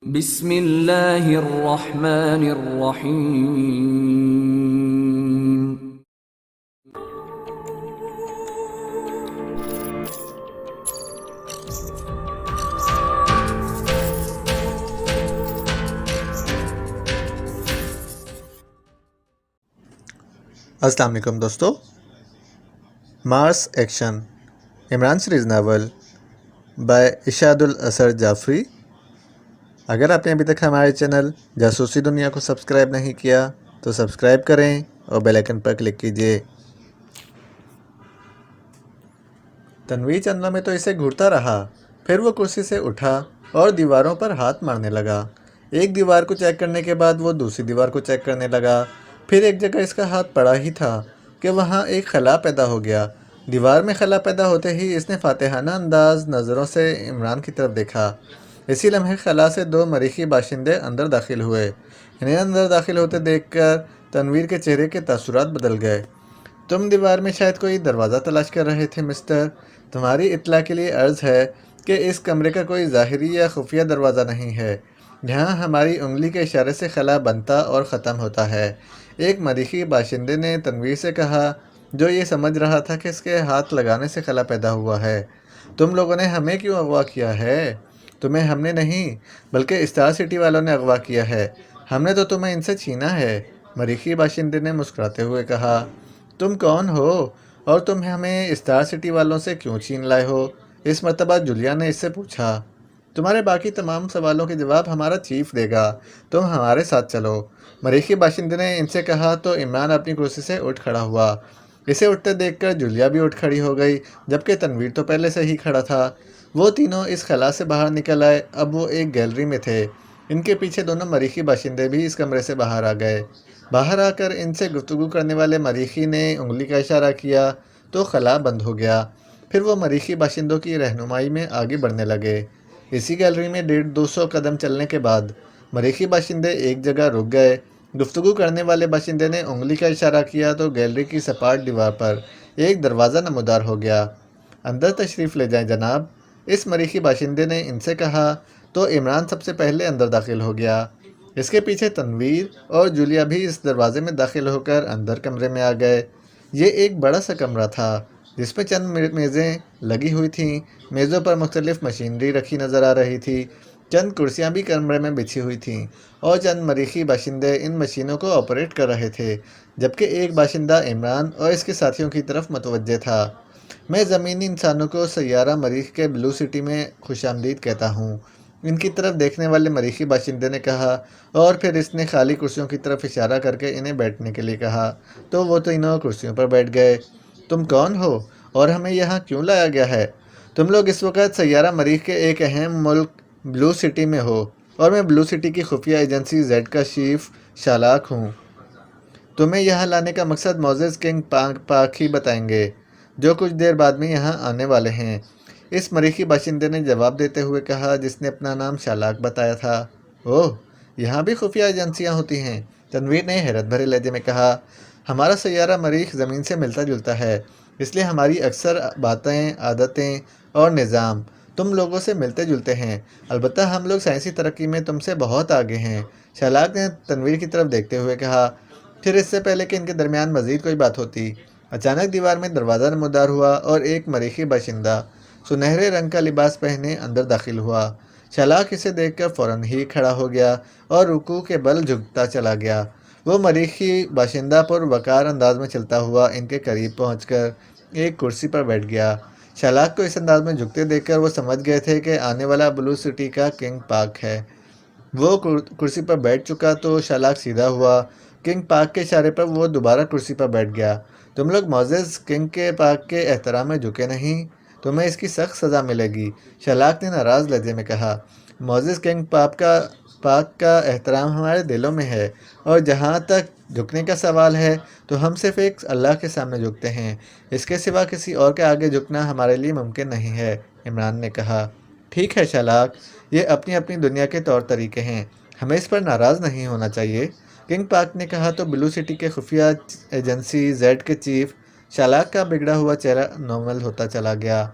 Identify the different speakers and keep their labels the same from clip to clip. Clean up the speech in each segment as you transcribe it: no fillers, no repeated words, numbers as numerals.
Speaker 1: بسم اللہ الرحمن الرحیم۔
Speaker 2: السلام علیکم دوستو، Mars action Imran series novel by اشاد الاثر جعفری۔ اگر آپ نے ابھی تک ہمارے چینل جاسوسی دنیا کو سبسکرائب نہیں کیا تو سبسکرائب کریں اور بیل آئیکن پر کلک کیجیے۔ تنویر چندوں میں تو اسے گھورتا رہا، پھر وہ کرسی سے اٹھا اور دیواروں پر ہاتھ مارنے لگا۔ ایک دیوار کو چیک کرنے کے بعد وہ دوسری دیوار کو چیک کرنے لگا۔ پھر ایک جگہ اس کا ہاتھ پڑا ہی تھا کہ وہاں ایک خلا پیدا ہو گیا۔ دیوار میں خلا پیدا ہوتے ہی اس نے فاتحانہ انداز نظروں سے عمران کی طرف دیکھا۔ اسی لمحے خلا سے دو مریخی باشندے اندر داخل ہوئے۔ انہیں اندر داخل ہوتے دیکھ کر تنویر کے چہرے کے تاثرات بدل گئے۔ تم دیوار میں شاید کوئی دروازہ تلاش کر رہے تھے مسٹر۔ تمہاری اطلاع کے لیے عرض ہے کہ اس کمرے کا کوئی ظاہری یا خفیہ دروازہ نہیں ہے، جہاں ہماری انگلی کے اشارے سے خلا بنتا اور ختم ہوتا ہے، ایک مریخی باشندے نے تنویر سے کہا، جو یہ سمجھ رہا تھا کہ اس کے ہاتھ لگانے سے خلا پیدا ہوا ہے۔ تم لوگوں نے ہمیں کیوں اغوا کیا ہے؟ تمہیں ہم نے نہیں بلکہ اسٹار سٹی والوں نے اغوا کیا ہے۔ ہم نے تو تمہیں ان سے چھینا ہے، مریخی باشندے نے مسکراتے ہوئے کہا۔ تم کون ہو اور تم ہمیں اسٹار سٹی والوں سے کیوں چھین لائے ہو؟ اس مرتبہ جولیا نے اس سے پوچھا۔ تمہارے باقی تمام سوالوں کے جواب ہمارا چیف دے گا، تم ہمارے ساتھ چلو، مریخی باشندے نے ان سے کہا تو عمران اپنی کرسی سے اٹھ کھڑا ہوا۔ اسے اٹھتے دیکھ کر جولیا بھی اٹھ کھڑی ہو گئی، جبکہ تنویر تو پہلے سے ہی کھڑا تھا۔ وہ تینوں اس خلا سے باہر نکل آئے۔ اب وہ ایک گیلری میں تھے۔ ان کے پیچھے دونوں مریخی باشندے بھی اس کمرے سے باہر آ گئے۔ باہر آ کر ان سے گفتگو کرنے والے مریخی نے انگلی کا اشارہ کیا تو خلا بند ہو گیا۔ پھر وہ مریخی باشندوں کی رہنمائی میں آگے بڑھنے لگے۔ اسی گیلری میں 150-200 قدم چلنے کے بعد مریخی باشندے ایک جگہ رک گئے۔ گفتگو کرنے والے باشندے نے انگلی کا اشارہ کیا تو گیلری کی سپاٹ دیوار پر ایک دروازہ نمودار ہو گیا۔ اندر تشریف لے جائیں جناب، اس مریخی باشندے نے ان سے کہا تو عمران سب سے پہلے اندر داخل ہو گیا۔ اس کے پیچھے تنویر اور جولیا بھی اس دروازے میں داخل ہو کر اندر کمرے میں آ گئے۔ یہ ایک بڑا سا کمرہ تھا جس میں چند میزیں لگی ہوئی تھیں۔ میزوں پر مختلف مشینری رکھی نظر آ رہی تھی۔ چند کرسیاں بھی کمرے میں بچھی ہوئی تھیں اور چند مریخی باشندے ان مشینوں کو آپریٹ کر رہے تھے، جبکہ ایک باشندہ عمران اور اس کے ساتھیوں کی طرف متوجہ تھا۔ میں زمینی انسانوں کو سیارہ مریخ کے بلو سٹی میں خوش آمدید کہتا ہوں، ان کی طرف دیکھنے والے مریخی باشندے نے کہا، اور پھر اس نے خالی کرسیوں کی طرف اشارہ کر کے انہیں بیٹھنے کے لیے کہا تو وہ تینوں کرسیوں پر بیٹھ گئے۔ تم کون ہو اور ہمیں یہاں کیوں لایا گیا ہے؟ تم لوگ اس وقت سیارہ مریخ کے ایک اہم ملک بلو سٹی میں ہو اور میں بلو سٹی کی خفیہ ایجنسی زیڈ کا چیف شالاک ہوں۔ تمہیں یہاں لانے کا مقصد معزز کنگ پاک ہی بتائیں گے، جو کچھ دیر بعد میں یہاں آنے والے ہیں، اس مریخی باشندے نے جواب دیتے ہوئے کہا جس نے اپنا نام شالاک بتایا تھا۔ اوہ، یہاں بھی خفیہ ایجنسیاں ہوتی ہیں؟ تنویر نے حیرت بھرے لہجے میں کہا۔ ہمارا سیارہ مریخ زمین سے ملتا جلتا ہے، اس لیے ہماری اکثر باتیں، عادتیں اور نظام تم لوگوں سے ملتے جلتے ہیں، البتہ ہم لوگ سائنسی ترقی میں تم سے بہت آگے ہیں، شالاک نے تنویر کی طرف دیکھتے ہوئے کہا۔ پھر اس سے پہلے کہ ان کے درمیان مزید کوئی بات ہوتی، اچانک دیوار میں دروازہ نمودار ہوا اور ایک مریخی باشندہ سنہرے رنگ کا لباس پہنے اندر داخل ہوا۔ شالاک اسے دیکھ کر فوراً ہی کھڑا ہو گیا اور رکوع کے بل جھکتا چلا گیا۔ وہ مریخی باشندہ پر وقار انداز میں چلتا ہوا ان کے قریب پہنچ کر ایک کرسی پر بیٹھ گیا۔ شالاک کو اس انداز میں جھکتے دیکھ کر وہ سمجھ گئے تھے کہ آنے والا بلو سٹی کا کنگ پاک ہے۔ وہ کرسی پر بیٹھ چکا تو شالاک سیدھا ہوا۔ کنگ پاک کے اشارے پر وہ دوبارہ کرسی پر بیٹھ گیا۔ تم لوگ معزز کنگ کے پاک کے احترام میں جھکے نہیں، تمہیں اس کی سخت سزا ملے گی، شالاک نے ناراض لہجے میں کہا۔ معزز کنگ پاک کا احترام ہمارے دلوں میں ہے، اور جہاں تک جھکنے کا سوال ہے تو ہم صرف ایک اللہ کے سامنے جھکتے ہیں، اس کے سوا کسی اور کے آگے جھکنا ہمارے لیے ممکن نہیں ہے، عمران نے کہا۔ ٹھیک ہے شالاک، یہ اپنی اپنی دنیا کے طور طریقے ہیں، ہمیں اس پر ناراض نہیں ہونا چاہیے، کنگ پاک نے کہا تو بلو سٹی کے خفیہ ایجنسی زیڈ کے چیف شالاک کا بگڑا ہوا چہرہ نارمل ہوتا چلا گیا۔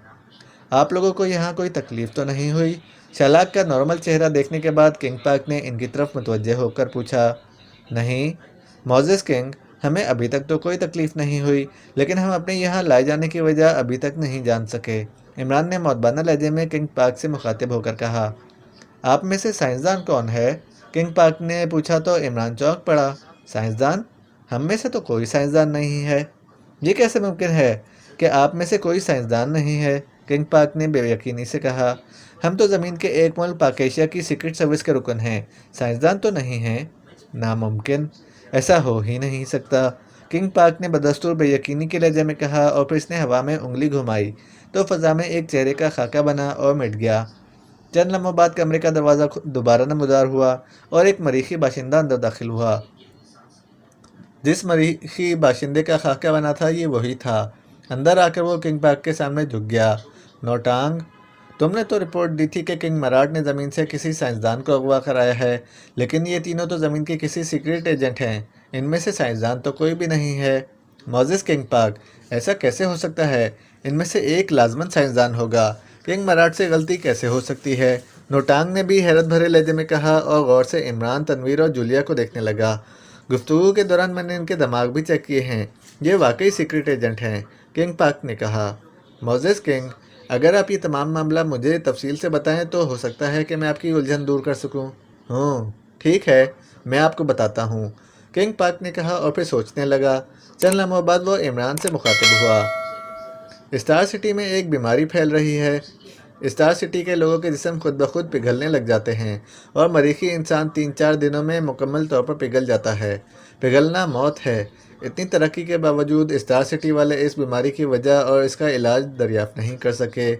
Speaker 2: آپ لوگوں کو یہاں کوئی تکلیف تو نہیں ہوئی؟ شلاق کا نارمل چہرہ دیکھنے کے بعد کنگ پارک نے ان کی طرف متوجہ ہو کر پوچھا، نہیں موزس کنگ، ہمیں ابھی تک تو کوئی تکلیف نہیں ہوئی، لیکن ہم اپنے یہاں لائے جانے کی وجہ ابھی تک نہیں جان سکے۔ عمران نے مودبانہ لہجے میں کنگ پارک سے مخاطب ہو کر کہا، آپ میں سے سائنسدان کون ہے؟ کنگ پارک نے پوچھا تو عمران چونک پڑا۔ سائنسدان؟ ہم میں سے تو کوئی سائنسدان نہیں ہے۔ یہ کیسے ممکن ہے کہ آپ میں سے کوئی سائنسدان نہیں ہے؟ کنگ پارک نے بے یقینی سے کہا، ہم تو زمین کے ایک ملک پاک ایشیا کی سیکرٹ سروس کے رکن ہیں، سائنسدان تو نہیں ہیں۔ ناممکن، ایسا ہو ہی نہیں سکتا، کنگ پارک نے بدستور بے یقینی کے لہجے میں کہا، اور پھر اس نے ہوا میں انگلی گھمائی تو فضا میں ایک چہرے کا خاکہ بنا اور مٹ گیا۔ چند لمحوں بعد کمرے کا دروازہ دوبارہ نمودار ہوا اور ایک مریخی باشندہ اندر داخل ہوا۔ جس مریخی باشندے کا خاکہ بنا تھا یہ وہی تھا۔ اندر آ کر وہ کنگ پارک کے سامنے جھک گیا۔ نوٹانگ، تم نے تو رپورٹ دی تھی کہ کنگ مراٹ نے زمین سے کسی سائنسدان کو اغوا کرایا ہے، لیکن یہ تینوں تو زمین کے کسی سیکرٹ ایجنٹ ہیں، ان میں سے سائنسدان تو کوئی بھی نہیں ہے۔ موزس کنگ پارک، ایسا کیسے ہو سکتا ہے؟ ان میں سے ایک لازماً سائنسدان ہوگا۔ کنگ مراٹ سے غلطی کیسے ہو سکتی ہے؟ نوٹانگ نے بھی حیرت بھرے لہجے میں کہا اور غور سے عمران، تنویر اور جولیا کو دیکھنے لگا۔ گفتگو کے دوران میں نے ان کے دماغ بھی چیک کیے ہیں، یہ واقعی سیکرٹ ایجنٹ ہیں، کنگ پارک نے کہا۔ موزس کنگ، اگر آپ یہ تمام معاملہ مجھے تفصیل سے بتائیں تو ہو سکتا ہے کہ میں آپ کی الجھن دور کر سکوں۔ ٹھیک ہے، میں آپ کو بتاتا ہوں، کنگ پارک نے کہا اور پھر سوچنے لگا۔ چند لمحوں بعد وہ عمران سے مخاطب ہوا، اسٹار سٹی میں ایک بیماری پھیل رہی ہے۔ اسٹار سٹی کے لوگوں کے جسم خود بخود پگھلنے لگ جاتے ہیں اور مریخی انسان 3-4 دنوں میں مکمل طور پر پگھل جاتا ہے۔ پگھلنا موت ہے۔ اتنی ترقی کے باوجود اسٹار سٹی والے اس بیماری کی وجہ اور اس کا علاج دریافت نہیں کر سکے۔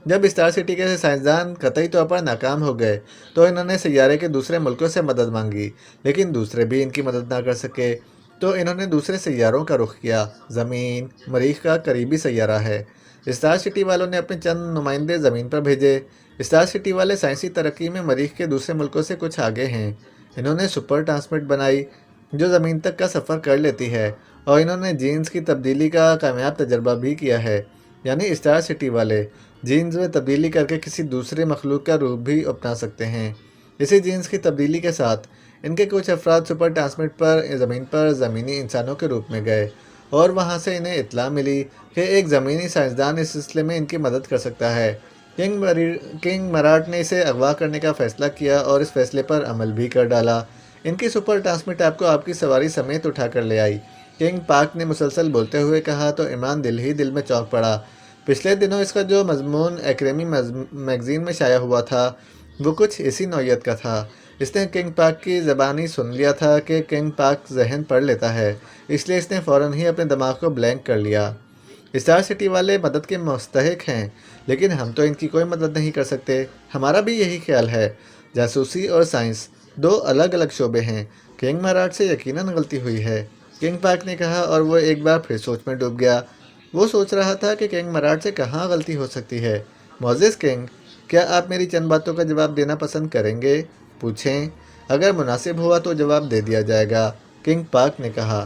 Speaker 2: جب اسٹار سٹی کے سائنسدان قطعی طور پر ناکام ہو گئے تو انہوں نے سیارے کے دوسرے ملکوں سے مدد مانگی، لیکن دوسرے بھی ان کی مدد نہ کر سکے، تو انہوں نے دوسرے سیاروں کا رخ کیا۔ زمین مریخ کا قریبی سیارہ ہے۔ اسٹار سٹی والوں نے اپنے چند نمائندے زمین پر بھیجے۔ اسٹار سٹی والے سائنسی ترقی میں مریخ کے دوسرے ملکوں سے کچھ آگے ہیں۔ انہوں نے سپر ٹرانسمٹ بنائی جو زمین تک کا سفر کر لیتی ہے، اور انہوں نے جینز کی تبدیلی کا کامیاب تجربہ بھی کیا ہے، یعنی اسٹار سٹی والے جینز میں تبدیلی کر کے کسی دوسرے مخلوق کا روپ بھی اپنا سکتے ہیں۔ اسی جینز کی تبدیلی کے ساتھ ان کے کچھ افراد سپر ٹرانسمٹ پر زمین پر زمینی انسانوں کے روپ میں گئے، اور وہاں سے انہیں اطلاع ملی کہ ایک زمینی سائنسدان اس سلسلے میں ان کی مدد کر سکتا ہے۔ کنگ مراٹ نے اسے اغوا کرنے کا فیصلہ کیا اور اس فیصلے پر عمل بھی کر ڈالا۔ ان کی سپر ٹرانسمٹ آپ کو آپ کی سواری سمیت اٹھا کر لے آئی، کنگ پارک نے مسلسل بولتے ہوئے کہا تو عمران دل ہی دل میں چونک پڑا۔ پچھلے دنوں اس کا جو مضمون ایکریمی میگزین میں شائع ہوا تھا وہ کچھ اسی نوعیت کا تھا۔ اس نے کنگ پارک کی زبانی سن لیا تھا کہ کنگ پارک ذہن پڑھ لیتا ہے، اس لیے اس نے فوراً ہی اپنے دماغ کو بلینک کر لیا۔ اسٹار سٹی والے مدد کے مستحق ہیں، لیکن ہم تو ان کی کوئی مدد نہیں کر سکتے۔ ہمارا بھی یہی خیال ہے۔ جاسوسی اور سائنس دو الگ الگ شعبے ہیں۔ کنگ مراٹ سے یقیناً غلطی ہوئی ہے، کنگ پارک نے کہا، اور وہ ایک بار پھر سوچ میں ڈوب گیا۔ وہ سوچ رہا تھا کہ کنگ مراٹ سے کہاں غلطی ہو سکتی ہے۔ موزس کنگ، کیا آپ میری چند باتوں کا جواب دینا پسند کریں گے؟ پوچھیں، اگر مناسب ہوا تو جواب دے دیا جائے گا، کنگ پارک نے کہا۔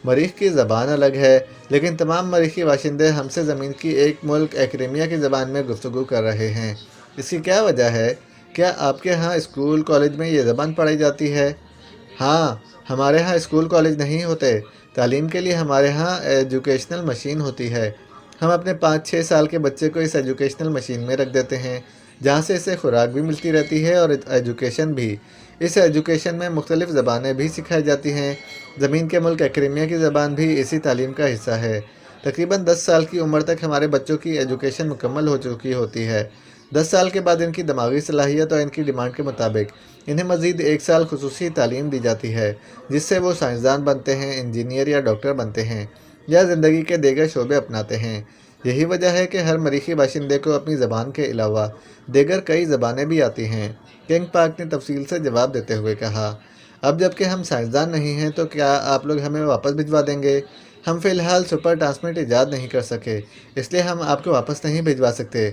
Speaker 2: مریخ کی زبان الگ ہے، لیکن تمام مریخی باشندے ہم سے زمین کی ایک ملک ایکریمیا کی زبان میں گفتگو کر رہے ہیں۔ اس کی کیا وجہ ہے؟ کیا آپ کے ہاں اسکول کالج میں یہ زبان پڑھائی جاتی ہے؟ ہاں، ہمارے ہاں اسکول کالج نہیں ہوتے۔ تعلیم کے لیے ہمارے ہاں ایجوکیشنل مشین ہوتی ہے۔ ہم اپنے 5-6 سال کے بچے کو اس ایجوکیشنل مشین میں رکھ دیتے ہیں، جہاں سے اسے خوراک بھی ملتی رہتی ہے اور ایجوکیشن بھی۔ اس ایجوکیشن میں مختلف زبانیں بھی سکھائی جاتی ہیں۔ زمین کے ملک ایکریمیا کی زبان بھی اسی تعلیم کا حصہ ہے۔ تقریباً 10 سال کی عمر تک ہمارے بچوں کی ایجوکیشن مکمل ہو چکی ہوتی ہے۔ 10 سال کے بعد ان کی دماغی صلاحیت اور ان کی ڈیمانڈ کے مطابق انہیں مزید 1 سال خصوصی تعلیم دی جاتی ہے، جس سے وہ سائنسدان بنتے ہیں، انجینئر یا ڈاکٹر بنتے ہیں، یا زندگی کے دیگر شعبے اپناتے ہیں۔ یہی وجہ ہے کہ ہر مریخی باشندے کو اپنی زبان کے علاوہ دیگر کئی زبانیں بھی آتی ہیں، کنگ پارک نے تفصیل سے جواب دیتے ہوئے کہا۔ اب جب کہ ہم سائنسدان نہیں ہیں تو کیا آپ لوگ ہمیں واپس بھجوا دیں گے؟ ہم فی الحال سپر ٹرانسمٹ ایجاد نہیں کر سکے، اس لیے ہم آپ کو واپس نہیں بھجوا سکتے۔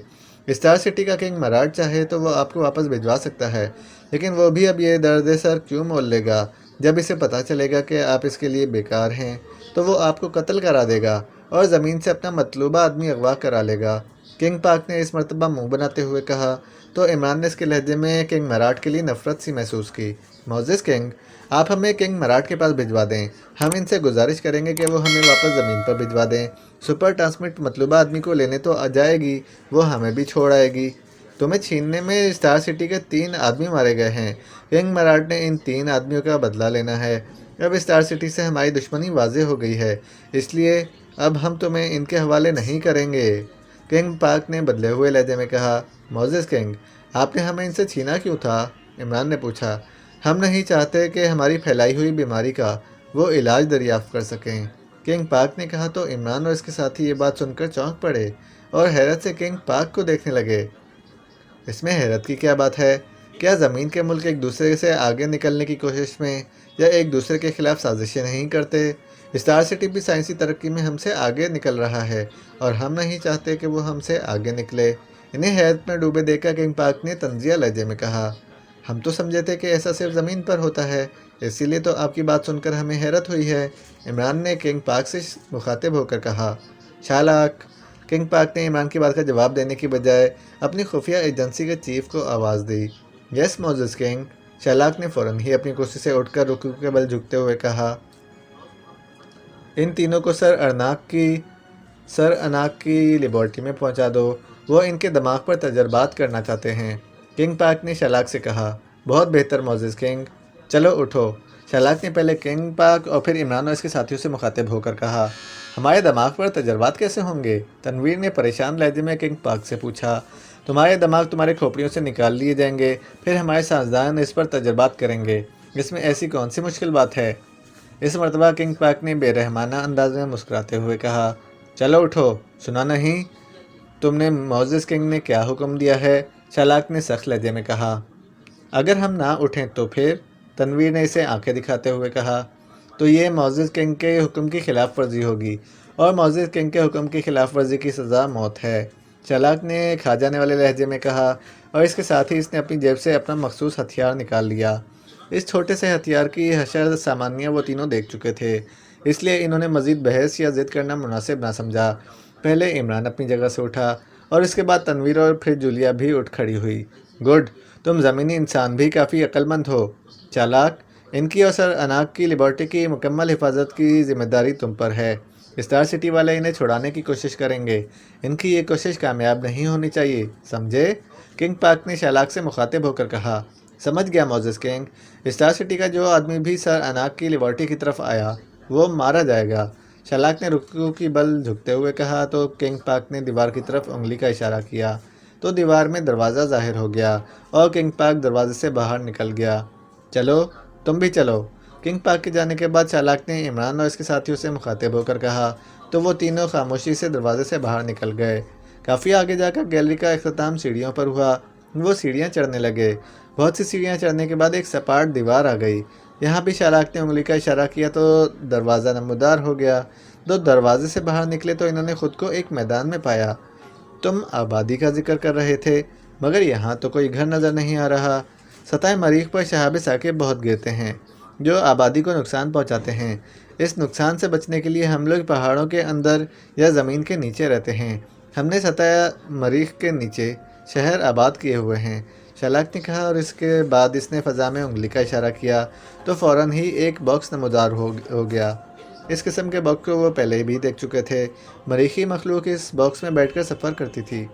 Speaker 2: اسٹار سٹی کا کنگ مراٹ چاہے تو وہ آپ کو واپس بھجوا سکتا ہے، لیکن وہ بھی اب یہ درد سر کیوں مول لے گا؟ جب اسے پتہ چلے گا کہ آپ اس کے لیے بیکار ہیں تو وہ آپ کو قتل کرا دے گا اور زمین سے اپنا مطلوبہ آدمی اغوا کرا لے گا۔ کنگ پاک نے اس مرتبہ منہ بناتے ہوئے کہا تو عمران نے اس کے لہجے میں کنگ مراٹ کے لیے نفرت سی محسوس کی۔ معزز کنگ، آپ ہمیں کنگ مراٹ کے پاس بھجوا دیں۔ ہم ان سے گزارش کریں گے کہ وہ ہمیں واپس زمین پر بھجوا دیں۔ سپر ٹرانسمٹ مطلوبہ آدمی کو لینے تو آ جائے گی، وہ ہمیں بھی چھوڑ آئے گی۔ تمہیں چھیننے میں اسٹار سٹی کے 3 آدمی مارے گئے ہیں۔ کنگ مراٹ نے ان 3 آدمیوں کا بدلہ لینا ہے۔ اب اسٹار سٹی سے ہماری دشمنی واضح ہو گئی ہے، اس لیے اب ہم تمہیں ان کے حوالے نہیں کریں گے۔ کنگ پاک نے بدلے ہوئے لہجے میں کہا، معزز کنگ، آپ نے ہمیں ان سے چھینا کیوں تھا؟ عمران نے پوچھا۔ ہم نہیں چاہتے کہ ہماری پھیلائی ہوئی بیماری کا وہ علاج دریافت کر سکیں، کنگ پاک نے کہا تو عمران اور اس کے ساتھی یہ بات سن کر چونک پڑے اور حیرت سے کنگ پاک کو دیکھنے لگے۔ اس میں حیرت کی کیا بات ہے؟ کیا زمین کے ملک ایک دوسرے سے آگے نکلنے کی کوشش میں یا ایک دوسرے کے خلاف سازشیں نہیں کرتے؟ اسٹار سٹی بھی سائنسی ترقی میں ہم سے آگے نکل رہا ہے اور ہم نہیں چاہتے کہ وہ ہم سے آگے نکلے۔ انہیں حیرت میں ڈوبے دیکھ کر کنگ پاک نے طنزیہ لہجے میں کہا، ہم تو سمجھے تھے کہ ایسا صرف زمین پر ہوتا ہے، اسی لیے تو آپ کی بات سن کر ہمیں حیرت ہوئی ہے۔ عمران نے کنگ پاک سے مخاطب ہو کر کہا۔ چالاک! کنگ پاک نے عمران کی بات کا جواب دینے کی بجائے اپنی خفیہ ایجنسی کے چیف کو آواز دی۔ یس معزز کنگ! چالاک نے فوراً ہی اپنی کرسی سے اٹھ کر رکوع کے بل جھکتے ہوئے کہا، ان تینوں کو سر اناک کی لیبارٹری میں پہنچا دو، وہ ان کے دماغ پر تجربات کرنا چاہتے ہیں۔ کنگ پاک نے چالاک سے کہا، بہت بہتر معزز کنگ، چلو اٹھو۔ چالاک نے پہلے کنگ پاک اور پھر عمران اور اس کے ساتھیوں سے مخاطب ہو کر کہا، ہمارے دماغ پر تجربات کیسے ہوں گے؟ تنویر نے پریشان لہجے میں کنگ پاک سے پوچھا۔ تمہارے دماغ تمہارے کھوپڑیوں سے نکال لیے جائیں گے، پھر ہمارے سائنسدان اس پر تجربات کریں گے۔ اس میں ایسی کون سی مشکل بات ہے؟ اس مرتبہ کنگ پاک نے بے رحمانہ انداز میں مسکراتے ہوئے کہا، چلو اٹھو، سنا نہیں تم نے معزز کنگ نے کیا حکم دیا ہے؟ چالاک نے سخت لہجے میں کہا۔ اگر ہم نہ اٹھیں تو پھر؟ تنویر نے اسے آنکھیں دکھاتے ہوئے کہا، تو یہ معزز کنگ کے حکم کی خلاف ورزی ہوگی اور معزز کنگ کے حکم کی خلاف ورزی کی سزا موت ہے، چالاک نے کھا جانے والے لہجے میں کہا، اور اس کے ساتھ ہی اس نے اپنی جیب سے اپنا مخصوص ہتھیار نکال لیا۔ اس چھوٹے سے ہتھیار کی حشر سامانیہ وہ تینوں دیکھ چکے تھے، اس لیے انہوں نے مزید بحث یا ضد کرنا مناسب نہ سمجھا۔ پہلے عمران اپنی جگہ سے اٹھا اور اس کے بعد تنویر اور پھر جولیا بھی اٹھ کھڑی ہوئی۔ گڈ! تم زمینی انسان بھی کافی عقل مند ہو۔ چالاک، ان کی اور سر اناک کی لیبارٹری کی مکمل حفاظت کی ذمہ داری تم پر ہے۔ اسٹار سٹی والے انہیں چھڑانے کی کوشش کریں گے، ان کی یہ کوشش کامیاب نہیں ہونی چاہیے، سمجھے؟ کنگ پاک نے چالاک سے مخاطب ہو کر کہا۔ سمجھ گیا معزز کنگ، اسٹار سٹی کا جو آدمی بھی سر اناک کی لیبارٹری کی طرف آیا وہ مارا جائے گا۔ چالاک نے رکوع کی بل جھکتے ہوئے کہا تو کنگ پاک نے دیوار کی طرف انگلی کا اشارہ کیا تو دیوار میں دروازہ ظاہر ہو گیا اور کنگ پاک دروازے سے باہر نکل گیا۔ چلو، تم بھی چلو۔ کنگ پاک کے جانے کے بعد چالاک نے عمران اور اس کے ساتھیوں سے مخاطب ہو کر کہا تو وہ تینوں خاموشی سے دروازے سے باہر نکل گئے۔ کافی آگے جا کر گیلری کا اختتام سیڑھیوں پر ہوا۔ وہ سیڑھیاں چڑھنے لگے۔ بہت سی سیڑھیاں چڑھنے کے بعد ایک سپاٹ دیوار آ گئی۔ یہاں بھی چالاک نے انگلی کا اشارہ کیا تو دروازہ نمودار ہو گیا۔ دو دروازے سے باہر نکلے تو انہوں نے خود کو ایک میدان میں پایا۔ تم آبادی کا ذکر کر رہے تھے، مگر یہاں تو کوئی گھر نظر نہیں آ رہا۔ سطح مریخ پر شہاب ثاقب بہت گرتے ہیں جو آبادی کو نقصان پہنچاتے ہیں۔ اس نقصان سے بچنے کے لیے ہم لوگ پہاڑوں کے اندر یا زمین کے نیچے رہتے ہیں۔ ہم نے سطح مریخ کے نیچے شہر آباد کیے ہوئے ہیں، چالاک نے کہا اور اس کے بعد اس نے فضا میں انگلی کا اشارہ کیا تو فوراً ہی ایک باکس نمودار ہو گیا۔ اس قسم کے باکس کو وہ پہلے بھی دیکھ چکے تھے۔ مریخی مخلوق اس باکس میں بیٹھ کر سفر کرتی تھی۔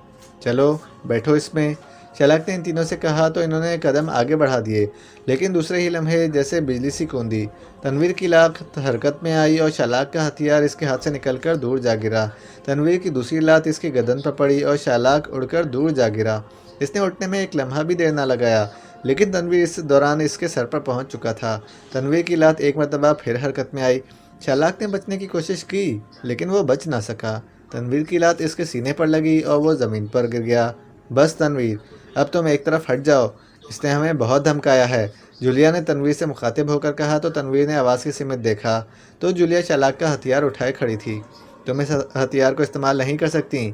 Speaker 2: چلو بیٹھو اس میں، چالاک نے ان تینوں سے کہا تو انہوں نے قدم آگے بڑھا دیے، لیکن دوسرے ہی لمحے جیسے بجلی سی کوندی تنویر کی لات حرکت میں آئی اور چالاک کا ہتھیار اس کے ہاتھ سے نکل کر دور جا گرا۔ تنویر کی دوسری لات اس کی گردن پر پڑی اور چالاک اڑ کر دور جا گرا۔ اس نے اٹھنے میں ایک لمحہ بھی دیر نہ لگایا، لیکن تنویر اس دوران اس کے سر پر پہنچ چکا تھا۔ تنویر کی لات ایک مرتبہ پھر حرکت میں آئی۔ چالاک نے بچنے کی کوشش کی لیکن وہ بچ نہ سکا۔ تنویر کی لات اس کے سینے پر لگی اور وہ زمین پر گر گیا۔ بس تنویر، اب تم ایک طرف ہٹ جاؤ، اس نے ہمیں بہت دھمکایا ہے، جولیا نے تنویر سے مخاطب ہو کر کہا تو تنویر نے آواز کی سمت دیکھا تو جولیا چالاک کا ہتھیار اٹھائے کھڑی تھی۔ تم اس ہتھیار کو استعمال نہیں کر سکتی،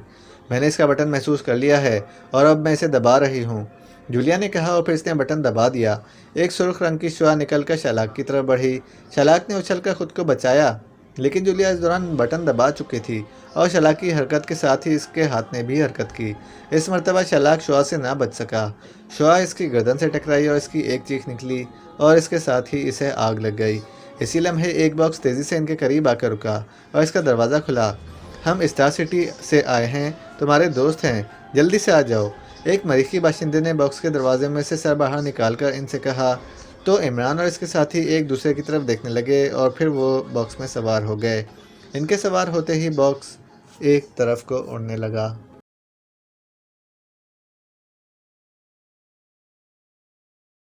Speaker 2: میں نے اس کا بٹن محسوس کر لیا ہے اور اب میں اسے دبا رہی ہوں، جولیا نے کہا اور پھر اس نے بٹن دبا دیا۔ ایک سرخ رنگ کی شعاع نکل کر چالاک کی طرف بڑھی۔ چالاک نے اچھل کر خود کو بچایا لیکن جولیا اس دوران بٹن دبا چکی تھی اور شلاق کی حرکت کے ساتھ ہی اس کے ہاتھ نے بھی حرکت کی۔ اس مرتبہ شلاق شعاع سے نہ بچ سکا۔ شعاع اس کی گردن سے ٹکرائی اور اس کی ایک چیخ نکلی اور اس کے ساتھ ہی اسے آگ لگ گئی۔ اسی لمحے ایک باکس تیزی سے ان کے قریب آ کر رکا اور اس کا دروازہ کھلا۔ ہم اسٹار سٹی سے آئے ہیں، تمہارے دوست ہیں، جلدی سے آ جاؤ۔ ایک مریخی باشندے نے باکس کے دروازے میں سے سر باہر نکال کر ان سے کہا، تو عمران اور اس کے ساتھی ایک دوسرے کی طرف دیکھنے لگے اور پھر وہ باکس میں سوار ہو گئے۔ ان کے سوار ہوتے ہی باکس ایک طرف کو اڑنے لگا۔